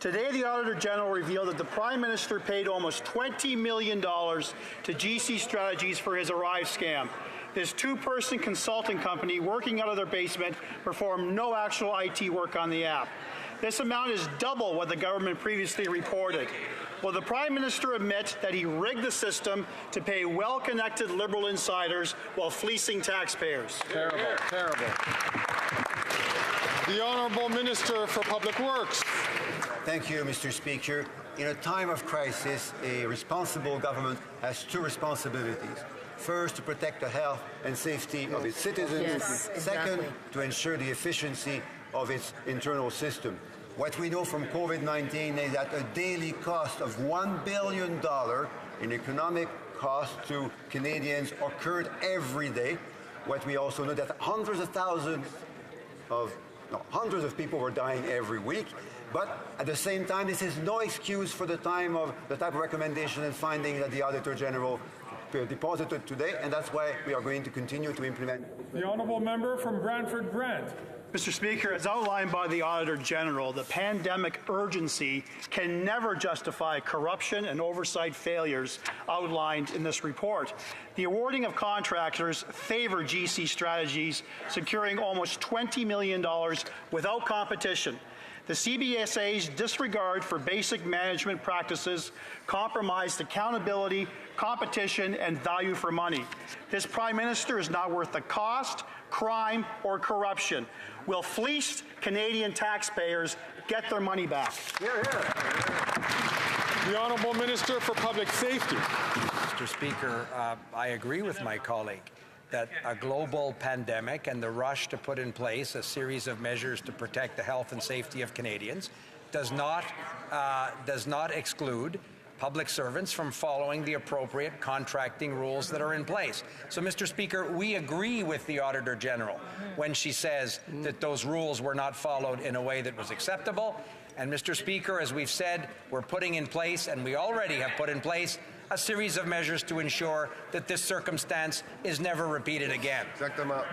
Today, the Auditor General revealed that the Prime Minister paid almost $20 million to GC Strategies for his Arrive scam. This two-person consulting company working out of their basement performed no actual IT work on the app. This amount is double what the government previously reported. Will the Prime Minister admit that he rigged the system to pay well-connected Liberal insiders while fleecing taxpayers? Terrible, terrible. The Honourable Minister for Public Works. Thank you, Mr. Speaker. In a time of crisis, a responsible government has two responsibilities. First, to protect the health and safety of its citizens. Yes, Second, exactly. to ensure the efficiency of its internal system. What we know from COVID-19 is that a daily cost of $1 billion in economic cost to Canadians occurred every day. What we also know that hundreds of people were dying every week. But at the same time, this is no excuse for the type of recommendation and finding that the Auditor General deposited today, and that's why we are going to continue to implement. The Honourable Member from Brantford-Brant. Mr. Speaker, as outlined by the Auditor General, the pandemic urgency can never justify corruption and oversight failures outlined in this report. The awarding of contractors favor GC Strategies, securing almost $20 million without competition. The CBSA's disregard for basic management practices compromised accountability, competition, and value for money. This Prime Minister is not worth the cost, crime, or corruption. Will fleeced Canadian taxpayers get their money back? Hear, hear. The Honourable Minister for Public Safety. Mr. Speaker, I agree with my colleague that a global pandemic and the rush to put in place a series of measures to protect the health and safety of Canadians does not exclude public servants from following the appropriate contracting rules that are in place. So, Mr. Speaker, we agree with the Auditor General when she says that those rules were not followed in a way that was acceptable. And, Mr. Speaker, as we've said, we're putting in place, and we already have put in place, a series of measures to ensure that this circumstance is never repeated again. Check them out.